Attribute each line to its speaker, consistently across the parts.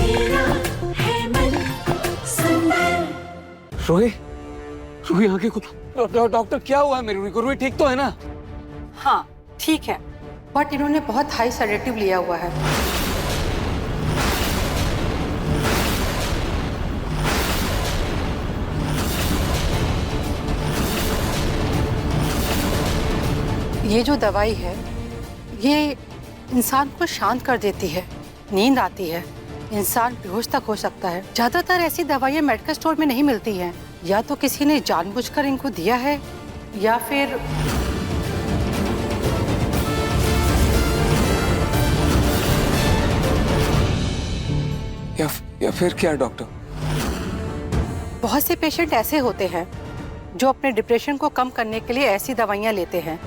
Speaker 1: मेरा है मन सुंदर।
Speaker 2: रोही, रोही आगे को डॉक्टर क्या हुआ है मेरी रोही को? रोही ठीक तो है ना?
Speaker 3: हाँ ठीक है, बट इन्होंने बहुत हाई सेडेटिव लिया हुआ है। ये जो दवाई है ये इंसान को शांत कर देती है, नींद आती है, इंसान बेहोश तक हो सकता है। ज्यादातर ऐसी दवाइयाँ मेडिकल स्टोर में नहीं मिलती हैं, या तो किसी ने जानबूझकर इनको दिया है या फिर
Speaker 2: या फिर क्या डॉक्टर?
Speaker 3: बहुत से पेशेंट ऐसे होते हैं जो अपने डिप्रेशन को कम करने के लिए ऐसी दवाइयाँ लेते हैं,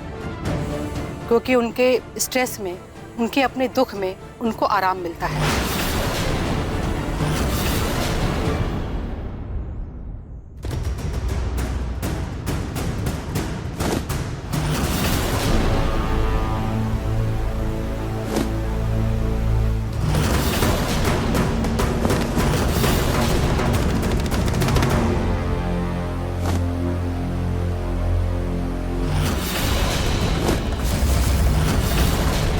Speaker 3: क्योंकि उनके स्ट्रेस में, उनके अपने दुख में उनको आराम मिलता है।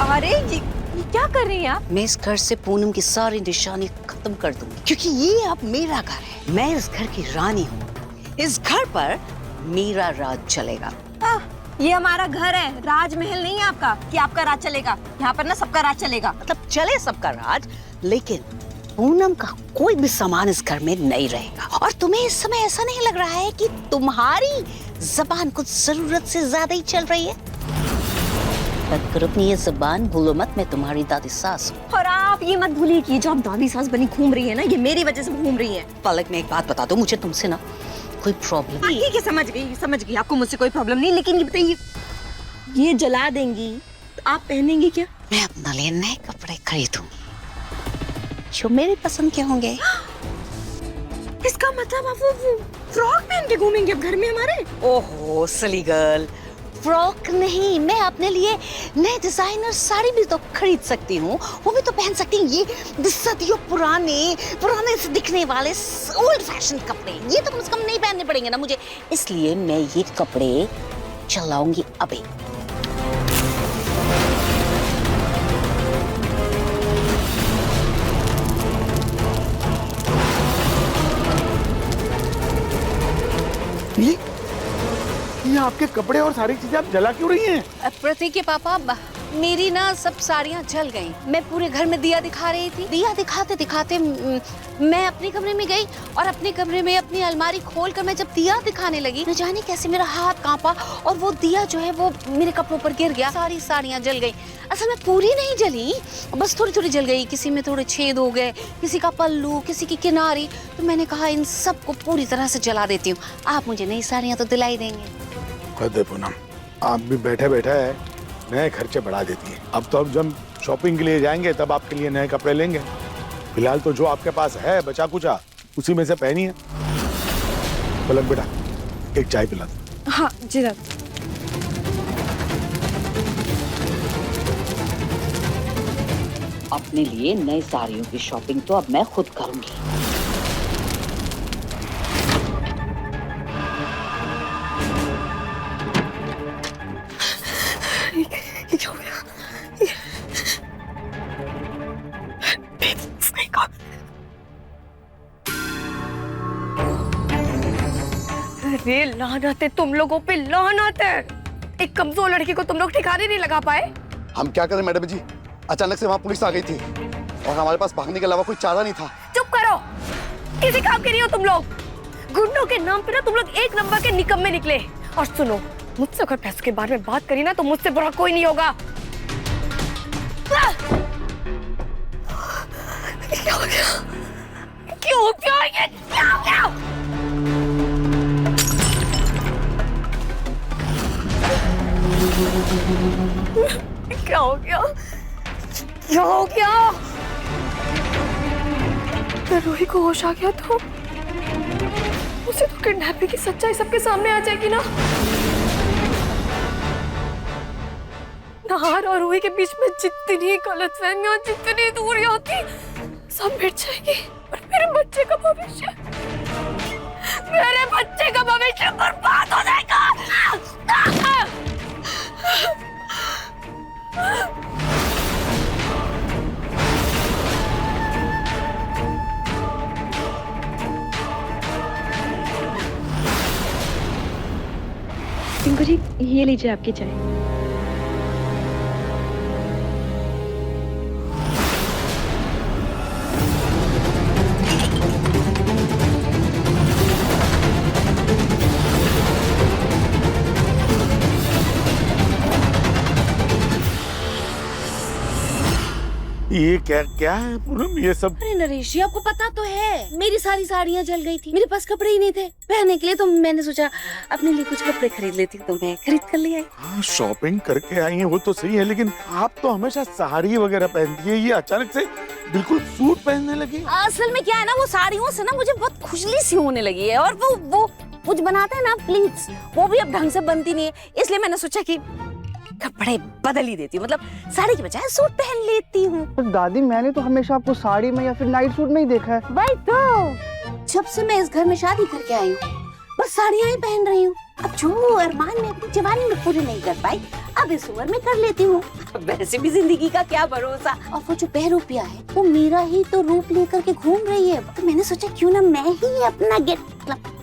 Speaker 4: अरे ये क्या कर रही हैं आप?
Speaker 5: मैं इस घर से पूनम की सारी निशानी खत्म कर दूंगी, क्योंकि ये अब मेरा घर है। मैं इस घर की रानी हूँ। इस घर पर मेरा राज चलेगा।
Speaker 4: ये हमारा घर है, राजमहल नहीं है आपका कि आपका राज चलेगा। यहाँ पर ना सबका राज चलेगा।
Speaker 5: मतलब चले सबका राज, लेकिन पूनम का कोई भी सामान इस घर में नहीं रहेगा। और तुम्हें इस समय ऐसा नहीं लग रहा है कि तुम्हारी जबान कुछ जरूरत से ज्यादा ही चल रही है? अपनी ये जबान भूलो मत, मैं तुम्हारी दादी सास हूँ।
Speaker 4: और आप ये मत भूलिए कि जो आप दादी सास बनी घूम रही है ना, ये मेरी वजह से घूम रही है।
Speaker 5: पलक, मैं एक बात बता दूं, मुझे तुमसे ना कोई प्रॉब्लम नहीं।
Speaker 4: ठीक है, समझ गई, आपको मुझसे कोई प्रॉब्लम नहीं। लेकिन ये बताइए, ये जला देंगी तो आप पहनेंगी क्या?
Speaker 5: मैं अपना लिए नए कपड़े खरीदूंगी जो मेरी पसंद के होंगे।
Speaker 4: इसका मतलब आप वो फ्रॉक पहन के घूमेंगे अब घर में हमारे?
Speaker 5: ओहो सिली गर्ल, फ्रॉक नहीं, मैं अपने लिए नए डिजाइनर साड़ी भी तो खरीद सकती हूँ, वो भी तो पहन सकती हूँ। ये सदियों पुराने से दिखने वाले ओल्ड फैशन कपड़े, ये तो कम से कम नहीं पहनने पड़ेंगे ना मुझे, इसलिए मैं ये कपड़े चलाऊंगी अभी।
Speaker 6: ये आपके कपड़े और सारी चीजें आप जला क्यों रही हैं?
Speaker 5: प्रतीक के पापा, मेरी ना सब साड़ियाँ जल गईं। मैं पूरे घर में दिया दिखा रही थी। दिया दिखाते दिखाते मैं अपने कमरे में गई और अपने कमरे में अपनी अलमारी खोलकर मैं जब दिया दिखाने लगी, न जाने कैसे मेरा हाथ कांपा और वो दिया जो है वो मेरे कपड़ों पर गिर गया। सारी साड़ियाँ जल गई। असल में पूरी नहीं जली, बस थोड़ी थोड़ी जल गई। किसी में थोड़े छेद हो गए, किसी का पल्लू, किसी की किनारी। तो मैंने कहा इन सबको पूरी तरह से जला देती हूँ, आप मुझे नई साड़ियाँ तो दिलाई देंगे।
Speaker 6: पूनम, आप भी बैठे बैठे नए खर्चे बढ़ा देती है। अब तो जब शॉपिंग के लिए जाएंगे तब आपके लिए नए कपड़े लेंगे। फिलहाल तो जो आपके पास है बचा कुचा उसी में से पहनिए। पलक बेटा, एक चाय पिला दो।
Speaker 4: हाँ जी दादा।
Speaker 5: अपने लिए नई साड़ियों की शॉपिंग तो अब मैं खुद करूंगी।
Speaker 4: अरे लानत है तुम लोगों पे, लानत है। एक कमजोर लड़की को तुम लोग ठिकाने नहीं लगा पाए।
Speaker 7: हम क्या करें मैडम जी, अचानक से वहाँ पुलिस आ गई थी और हमारे पास भागने के अलावा कोई चारा नहीं था।
Speaker 4: चुप करो, किसी काम के नहीं हो तुम लोग। गुंडों के नाम पे ना तुम लोग एक नंबर के निकम्मे निकले। और सुनो, मुझसे अगर पैसों के बारे में बात करी ना तो मुझसे बुरा कोई नहीं होगा। क्या हो गया? क्यों क्या ये क्या हो गया? क्या हो गया? क्या हो गया? रोही को होश आ गया तो उसे तो किडनैपिंग की सच्चाई सबके सामने आ जाएगी ना। नाहर और रोही के बीच में जितनी गलतफहमियां, जितनी दूरियां थी, सब मिट जाएगी और मेरे बच्चे का भविष्य, मेरे बच्चे का भविष्य बर्बाद हो जाएगा।
Speaker 8: टिंकू जी, ये लीजिए आपकी चाय।
Speaker 6: ये क्या क्या है पूनम, ये सब?
Speaker 5: अरे नरेश जी, आपको पता तो है मेरी सारी साड़ियाँ जल गई थी, मेरे पास कपड़े ही नहीं थे पहनने के लिए, तो मैंने सोचा अपने लिए कुछ कपड़े खरीद लेती हूँ, तो मैं खरीद कर ले आई।
Speaker 6: हाँ, शॉपिंग करके आई हैं वो तो सही है, लेकिन आप तो हमेशा साड़ी वगैरह पहनती है, ये अचानक से बिल्कुल सूट पहनने लगी।
Speaker 5: असल में क्या है ना, वो साड़ियों से ना मुझे बहुत खुजली सी होने लगी है, और वो कुछ बनाते हैं ना प्लीट्स, वो भी अब ढंग से बनती नहीं है, इसलिए मैंने सोचा कि कपड़े बदल ही देती हूँ, मतलब साड़ी के बजाय सूट पहन लेती हूँ।
Speaker 9: पर दादी, मैंने तो हमेशा आपको साड़ी में या फिर नाइट सूट में ही देखा है।
Speaker 5: भाई तो जब से मैं इस घर में शादी करके आई हूँ बस साड़ियाँ ही पहन रही हूँ। अब जो अरमान में अपनी जवानी में पूरे नहीं कर पाई, अब इस उम्र में कर लेती हूँ। वैसे भी जिंदगी का क्या भरोसा, और वो जो बहरूपिया है वो मेरा ही तो रूप लेकर के घूम रही है, तो मैंने सोचा क्यों ना मैं ही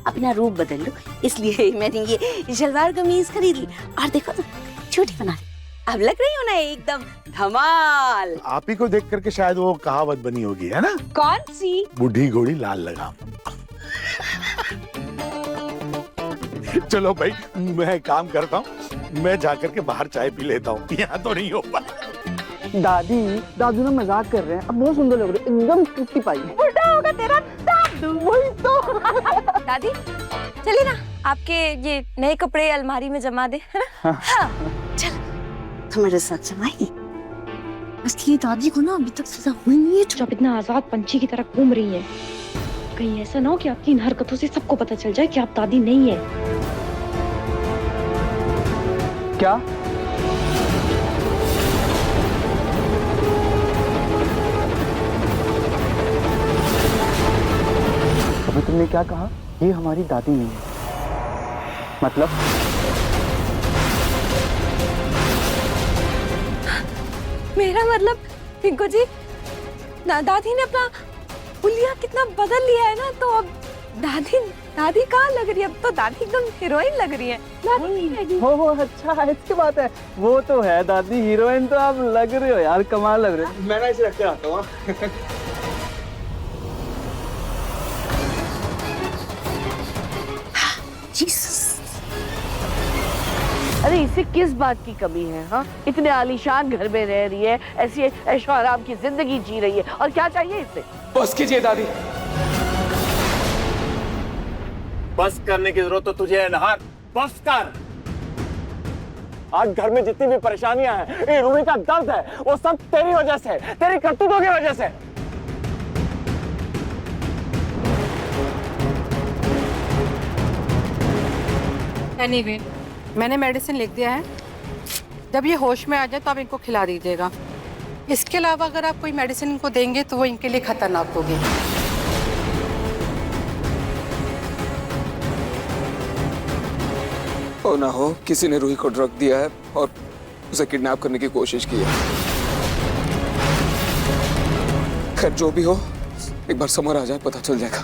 Speaker 5: अपना रूप बदल लूं, इसलिए मैंने ये शलवार कमीज खरीद ली, और देखो तो छोटी बना ली, अब लग रही हूँ ना एकदम धमाल।
Speaker 6: आप ही को देख करके शायद वो कहावत बनी होगी, है ना?
Speaker 5: कौन सी?
Speaker 6: बूढ़ी घोड़ी लाल लगाम। चलो भाई, मैं काम करता हूँ, मैं जाकर के बाहर चाय पी लेता हूँ, यहाँ तो नहीं हो पाए।
Speaker 9: दादू ना मजाक कर रहे हैं, अब बहुत सुंदर लग रहे हैं, एकदम टूटी पाई।
Speaker 4: बुढ़ा होगा तेरा दादू।
Speaker 9: वही तो।
Speaker 4: दादी चलिए ना, आपके ये नए कपड़े अलमारी में जमा दे, है ना? हाँ।
Speaker 5: चल तुम मेरे साथ जमाएगी। असली दादी को ना अभी तक सजा हुई नहीं है।
Speaker 8: जब इतना आजाद पंछी की तरह घूम रही है, कहीं ऐसा ना हो कि आपकी इन हरकतों से सबको पता चल जाए कि आप दादी नहीं है।
Speaker 9: क्या? अभी तुमने क्या कहा? ये हमारी दादी नहीं है, मतलब?
Speaker 4: मेरा मतलब टिंकू जी, दादी ने अपना हुलिया कितना बदल लिया है ना, तो अब दादी कहाँ लग रही है, अब तो दादी एकदम हीरोइन लग रही है। दादी
Speaker 9: हो अच्छा, ऐसी बात है। वो तो है दादी, हीरोइन तो आप लग रहे हो यार, कमाल लग रहे हो। मैं ना इसे रख के आता हूँ।
Speaker 10: अरे इसे किस बात की कमी है? हाँ, इतने आलीशान घर में रह रही है, ऐसी ऐशो आराम की जिंदगी जी रही है, और क्या चाहिए इसे?
Speaker 2: बस कीजिए दादी।
Speaker 11: बस करने की जरूरत तो तुझे है नहार, बस कर।
Speaker 9: आज घर में जितनी भी परेशानियां हैं, ये रूही का दर्द है, वो सब तेरी वजह से, तेरी करतूतों की वजह से।
Speaker 3: एनीवे, मैंने मेडिसिन लिख दिया है, जब ये होश में आ जाए तो आप इनको खिला दीजिएगा। इसके अलावा अगर आप कोई मेडिसिन इनको देंगे तो वो इनके लिए खतरनाक होगी।
Speaker 2: हो ना हो किसी ने रूही को ड्रग दिया है और उसे किडनैप करने की कोशिश की है। खैर जो भी हो, एक बार समर आ जाए पता चल जाएगा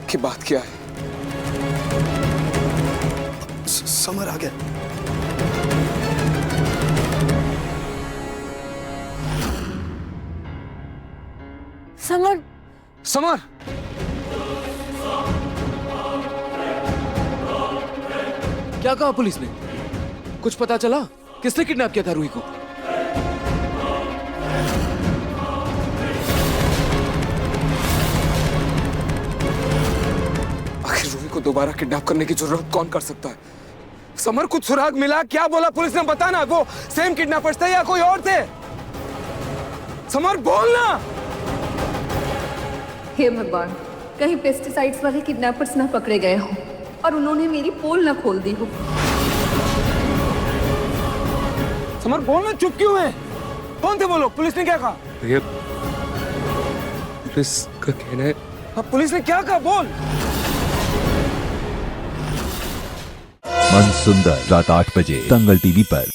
Speaker 2: कि बात क्या है।
Speaker 7: समर आ गया।
Speaker 4: समर,
Speaker 2: समर, क्या कहा पुलिस ने? कुछ पता चला किसने किडनैप किया था रूही को? आखिर रूही को दोबारा किडनैप करने की जरूरत कौन कर सकता है? समर, कुछ सुराग मिला? क्या बोला पुलिस ने? बताना, वो सेम किडनैपर्स थे या कोई और थे? समर बोलना।
Speaker 12: हे भगवान, कहीं पेस्टिसाइड्स वाले किडनैपर्स ना पकड़े गए हो और उन्होंने मेरी पोल ना खोल दी हो।
Speaker 2: समर बोलना, चुप क्यों है? कौन थे वो लोग? पुलिस ने क्या कहा? पुलिस का कहना है। अब पुलिस ने क्या कहा, बोल।
Speaker 13: मन सुंदर रात 8 बजे दंगल टीवी पर।